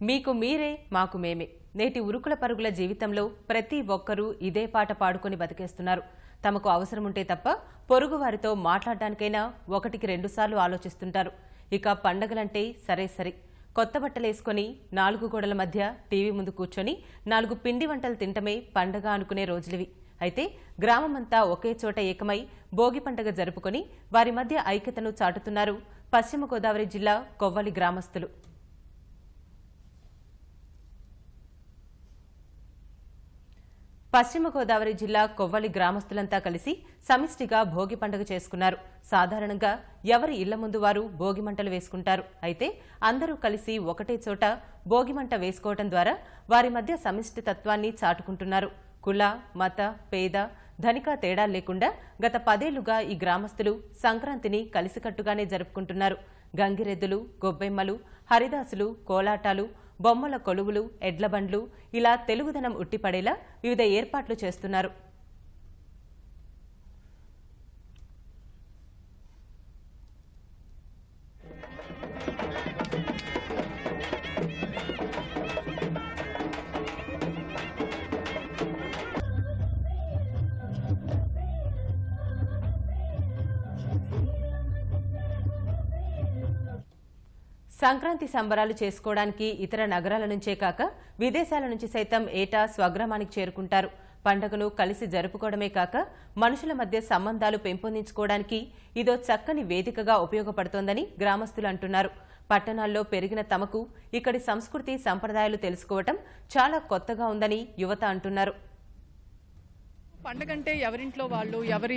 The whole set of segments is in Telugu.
మీకు మీరే మాకు మేమే నేటి ఉరుకుల పరుగుల జీవితంలో ప్రతి ఒక్కరూ ఇదే పాట పాడుకొని బతికేస్తున్నారు. తమకు అవసరముంటే తప్ప పొరుగువారితో మాట్లాడడానికైనా ఒకటికి రెండుసార్లు ఆలోచిస్తుంటారు. ఇక పండగలంటే సరే కొత్త బట్టలేసుకొని 4 గోడల మధ్య టీవీ ముందు కూర్చొని 4 పిండి వంటలు తింటమే పండగ అనుకునే రోజులివి. అయితే గ్రామమంతా ఒకే చోట ఏకమై భోగి పండగ జరుపుకొని వారి మధ్య ఐక్యతను చాటుతున్నారు పశ్చిమ గోదావరి జిల్లా కొవ్వలి గ్రామస్తులు. పశ్చిమ గోదావరి జిల్లా కొవ్వలి గ్రామస్తులంతా కలిసి సమిష్టిగా భోగి పండుగ చేసుకున్నారు. సాధారణంగా ఎవరి ఇళ్ల ముందు వారు భోగి మంటలు వేసుకుంటారు. అయితే అందరూ కలిసి ఒకటే చోట భోగిమంట వేసుకోవడం ద్వారా వారి మధ్య సమిష్టి తత్వాన్ని చాటుకుంటున్నారు. కుల, మత, పేద, ధనిక తేడా లేకుండా గత 10 ఏళ్లుగా ఈ గ్రామస్తులు సంక్రాంతిని కలిసికట్టుగానే జరుపుకుంటున్నారు. గంగిరెద్దులు, గొబ్బెమ్మలు, హరిదాసులు, కోలాటాలు, బొమ్మల కొలువులు, ఎడ్లబండ్లు ఇలా తెలుగుదనం ఉట్టిపడేలా వివిధ ఏర్పాట్లు చేస్తున్నారు. సంక్రాంతి సంబరాలు చేసుకోవడానికి ఇతర నగరాల నుంచే కాక విదేశాల నుంచి సైతం ఏటా స్వగ్రామానికి చేరుకుంటారు. పండుగను కలిసి జరుపుకోవడమే కాక మనుషుల మధ్య సంబంధాలు పెంపొందించుకోవడానికి ఇదో చక్కని వేదికగా ఉపయోగపడుతోందని గ్రామస్తులు అంటున్నారు. పట్టణాల్లో పెరిగిన తమకు ఇక్కడి సంస్కృతి సంప్రదాయాలు తెలుసుకోవటం చాలా కొత్తగా ఉందని యువత అంటున్నారు. పండగంటే ఎవరింట్లో వాళ్ళు, ఎవరి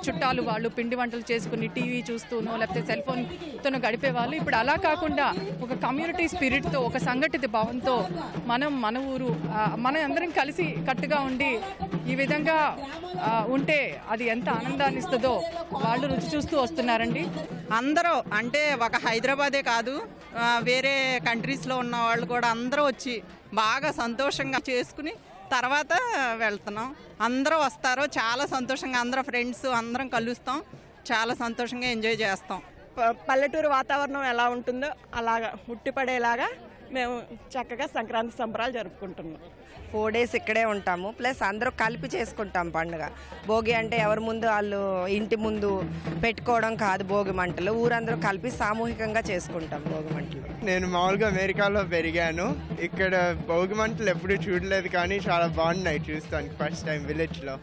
చుట్టాలు వాళ్ళు పిండి వంటలు చేసుకుని టీవీ చూస్తూనో లేకపోతే సెల్ ఫోన్తో గడిపేవాళ్ళు. ఇప్పుడు అలా కాకుండా ఒక కమ్యూనిటీ స్పిరిట్తో, ఒక సంఘటిత భావంతో మన ఊరు మనం అందరం కలిసి కట్టుగా ఉండి ఈ విధంగా ఉంటే అది ఎంత ఆనందాన్ని ఇస్తుందో వాళ్ళు రుచి చూస్తూ వస్తున్నారండి. అందరూ అంటే ఒక హైదరాబాదే కాదు, వేరే కంట్రీస్లో ఉన్న వాళ్ళు కూడా అందరూ వచ్చి బాగా సంతోషంగా చేసుకుని తర్వాత వెళ్తున్నాం. అందరూ వస్తారు, చాలా సంతోషంగా అందరూ ఫ్రెండ్స్ అందరం కలుస్తాం, చాలా సంతోషంగా ఎంజాయ్ చేస్తాం. పల్లెటూరు వాతావరణం ఎలా ఉంటుందో అలాగా ఉట్టిపడేలాగా మేము చక్కగా సంక్రాంతి సంబరాలు జరుపుకుంటున్నాం. 4 days ఇక్కడే ఉంటాము. ప్లస్ అందరూ కలిపి చేసుకుంటాం పండుగ. భోగి అంటే ఎవరి ముందు వాళ్ళు ఇంటి ముందు పెట్టుకోవడం కాదు, భోగి మంటలు ఊరందరూ కలిపి సామూహికంగా చేసుకుంటాం భోగి మంటలు. నేను మామూలుగా అమెరికాలో పెరిగాను. ఇక్కడ భోగి మంటలు ఎప్పుడూ చూడలేదు, కానీ చాలా బాగున్నాయి చూస్తాను ఫస్ట్ టైం విలేజ్లో.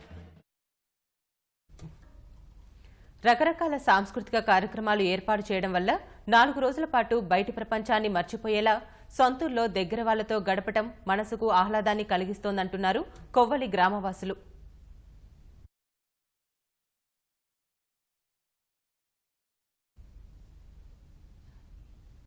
రకరకాల సాంస్కృతిక కార్యక్రమాలు ఏర్పాటు చేయడం వల్ల 4 రోజుల పాటు బయటి ప్రపంచాన్ని మర్చిపోయేలా సొంతూరులో దగ్గర వాళ్లతో గడపటం మనసుకు ఆహ్లాదాన్ని కలిగిస్తోందంటున్నారు కొవ్వలి గ్రామవాసులు.